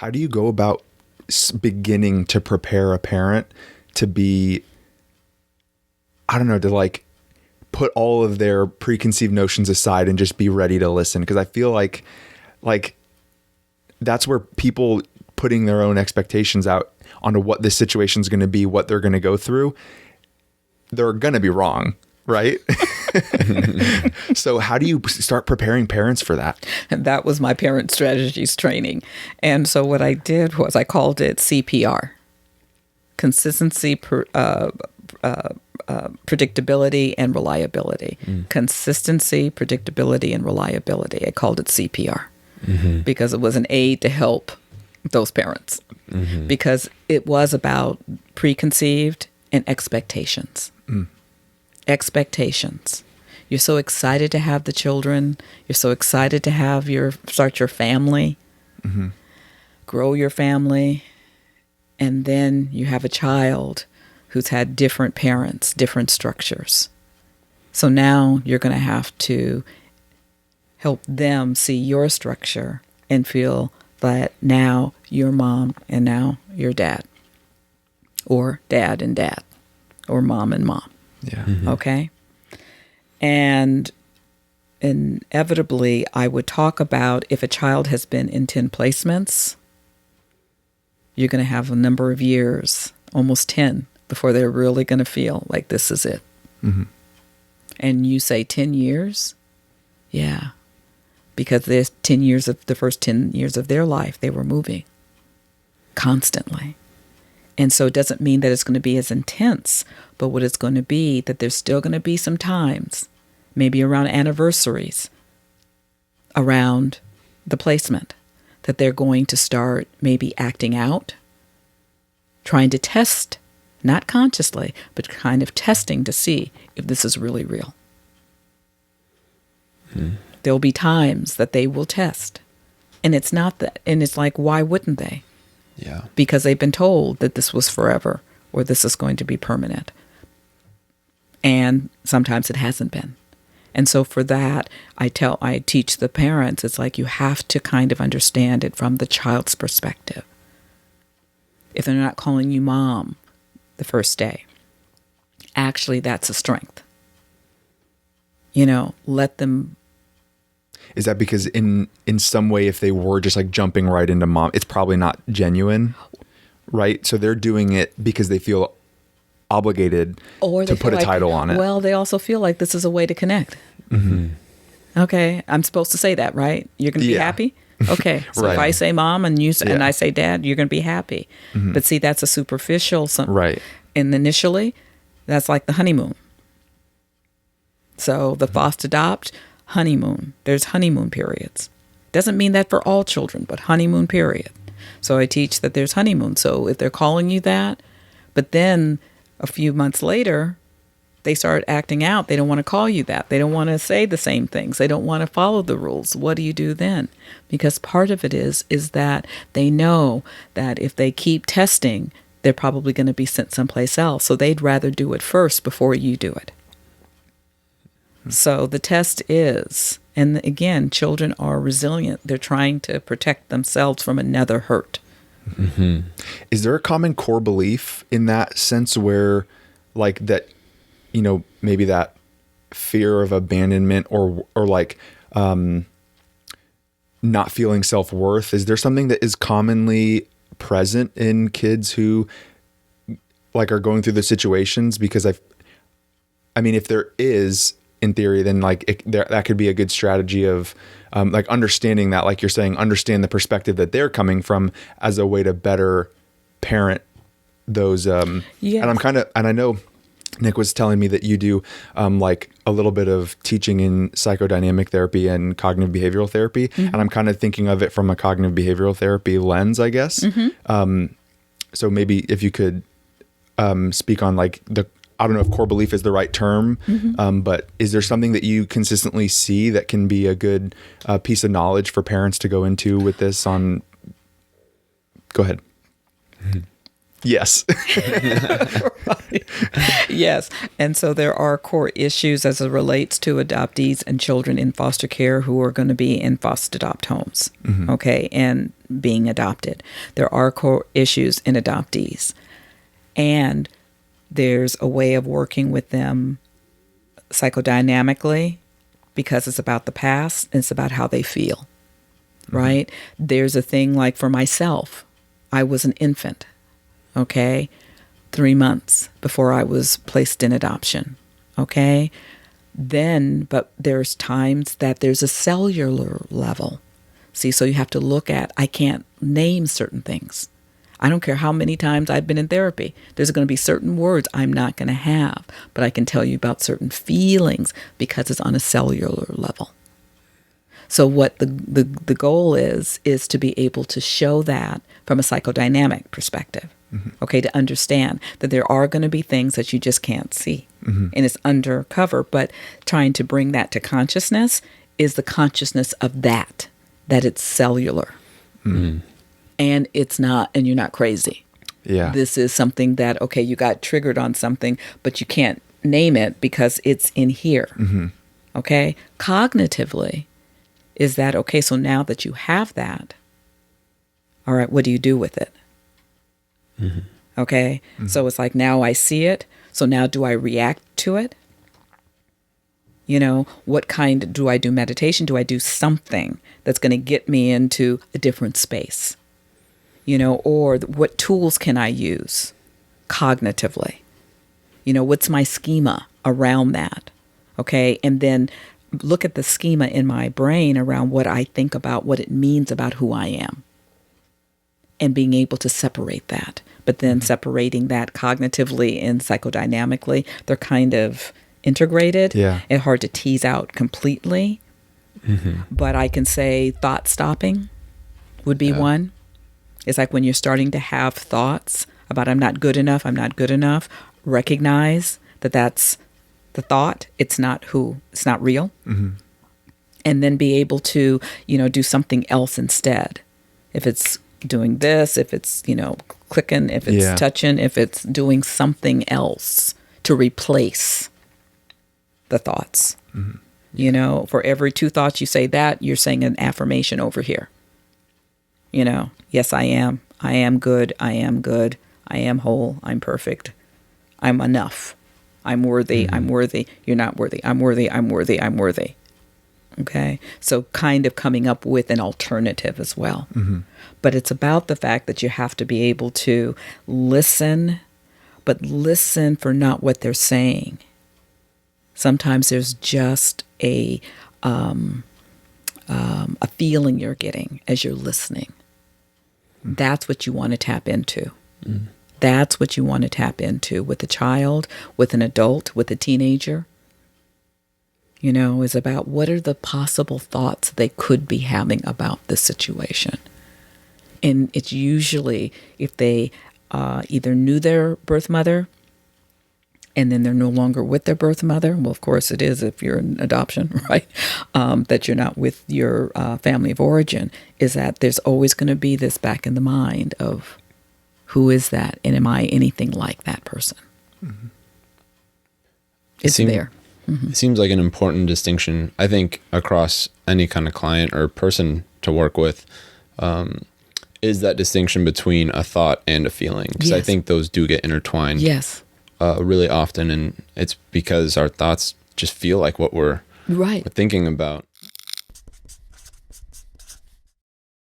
How do you go about beginning to prepare a parent to be, I don't know, to like put all of their preconceived notions aside and just be ready to listen? Because I feel like that's where people putting their own expectations out onto what this situation is going to be, what they're going to go through, they're going to be wrong, right? So how do you start preparing parents for that? And that was my parent strategies training. And so what I did was I called it CPR, consistency, predictability, and reliability. Consistency, predictability, and reliability. I called it CPR because it was an aid to help those parents, because it was about preconceived and expectations. Expectations. You're so excited to have the children. You're so excited to start your family, grow your family, and then you have a child who's had different parents, different structures. So now you're going to have to help them see your structure and feel that now you're mom and now you're dad, or dad and dad, or mom and mom. Yeah. Okay? And inevitably, I would talk about if a child has been in 10 placements, you're going to have a number of years, almost 10, before they're really going to feel like this is it. And you say 10 years? Yeah. Because there's 10 years of the first 10 years of their life, they were moving constantly. And so it doesn't mean that it's going to be as intense, but what it's going to be, that there's still going to be some times, maybe around anniversaries, around the placement, that they're going to start maybe acting out, trying to test, not consciously, but kind of testing to see if this is really real. There'll be times that they will test. And it's not that, and it's like, why wouldn't they? Yeah. Because they've been told that this was forever or this is going to be permanent. And sometimes it hasn't been. And so for that, I teach the parents, it's like you have to kind of understand it from the child's perspective. If they're not calling you mom the first day, actually that's a strength. Let them. Is that because in some way, if they were just like jumping right into mom, it's probably not genuine, right? So they're doing it because they feel obligated to put a title on it. Well, they also feel like this is a way to connect. Okay, I'm supposed to say that, right? You're going to be happy? Okay, so Right. if I say mom and and I say dad, you're going to be happy. But see, that's a superficial Right. And initially, that's like the honeymoon. So the foster adopt, honeymoon. There's honeymoon periods. Doesn't mean that for all children, but honeymoon period. So I teach that there's honeymoon. So if they're calling you that, but then a few months later, they start acting out. They don't want to call you that. They don't want to say the same things. They don't want to follow the rules. What do you do then? Because part of it is that they know that if they keep testing, they're probably going to be sent someplace else. So they'd rather do it first before you do it. So the test is, and again, children are resilient. They're trying to protect themselves from another hurt. Is there a common core belief in that sense where like that, maybe that fear of abandonment or like not feeling self-worth? Is there something that is commonly present in kids who like are going through the situations? Because I mean, if there is, in theory, then like that could be a good strategy of like understanding that, like you're saying, understand the perspective that they're coming from as a way to better parent those. Yes. And I know Nick was telling me that you do like a little bit of teaching in psychodynamic therapy and cognitive behavioral therapy. And I'm kind of thinking of it from a cognitive behavioral therapy lens, I guess. So maybe if you could speak on like I don't know if core belief is the right term, but is there something that you consistently see that can be a good piece of knowledge for parents to go into with this on? Go ahead. Yes. Right. Yes. And so there are core issues as it relates to adoptees and children in foster care who are going to be in foster adopt homes, okay, and being adopted. There are core issues in adoptees. And there's a way of working with them psychodynamically because it's about the past and it's about how they feel, right? There's a thing like for myself, I was an infant, okay, 3 months before I was placed in adoption, okay? Then, but there's times that there's a cellular level. See, so you have to look at, I can't name certain things. I don't care how many times I've been in therapy. There's going to be certain words I'm not going to have, but I can tell you about certain feelings because it's on a cellular level. So what the goal is to be able to show that from a psychodynamic perspective, okay, to understand that there are going to be things that you just can't see, and it's undercover, but trying to bring that to consciousness is the consciousness of that it's cellular. And it's not, and you're not crazy. Yeah. This is something that, okay, you got triggered on something, but you can't name it because it's in here. Okay? Cognitively, is that, okay, so now that you have that, all right, what do you do with it? Okay? So it's like, now I see it, so now do I react to it? You know, what kind, do I do meditation? Do I do something that's going to get me into a different space? You know, or what tools can I use cognitively? You know, what's my schema around that? Okay, and then look at the schema in my brain around what I think about, what it means about who I am, and being able to separate that. But then separating that cognitively and psychodynamically, they're kind of integrated. Yeah. It's hard to tease out completely. But I can say thought stopping would be one. It's like when you're starting to have thoughts about I'm not good enough, recognize that that's the thought. It's not real. And then be able to, you know, do something else instead. If it's doing this, if it's, you know, clicking, if it's touching, if it's doing something else to replace the thoughts. You know, for every 2 thoughts you say that, you're saying an affirmation over here. You know, yes, I am. I am good. I am good. I am whole. I'm perfect. I'm enough. I'm worthy. I'm worthy. You're not worthy. I'm worthy. I'm worthy. I'm worthy. Okay. So kind of coming up with an alternative as well. But it's about the fact that you have to be able to listen, but listen for not what they're saying. Sometimes there's just a feeling you're getting as you're listening. That's what you want to tap into. That's what you want to tap into with a child, with an adult, with a teenager. You know, is about what are the possible thoughts they could be having about this situation. And it's usually if they either knew their birth mother and then they're no longer with their birth mother. Well, of course it is if you're in adoption, right? That you're not with your family of origin, is that there's always going to be this back in the mind of who is that? And am I anything like that person? It's there. It seems like an important distinction, I think, across any kind of client or person to work with, is that distinction between a thought and a feeling. Because I think those do get intertwined. Yes. Really often, and it's because our thoughts just feel like what we're thinking about.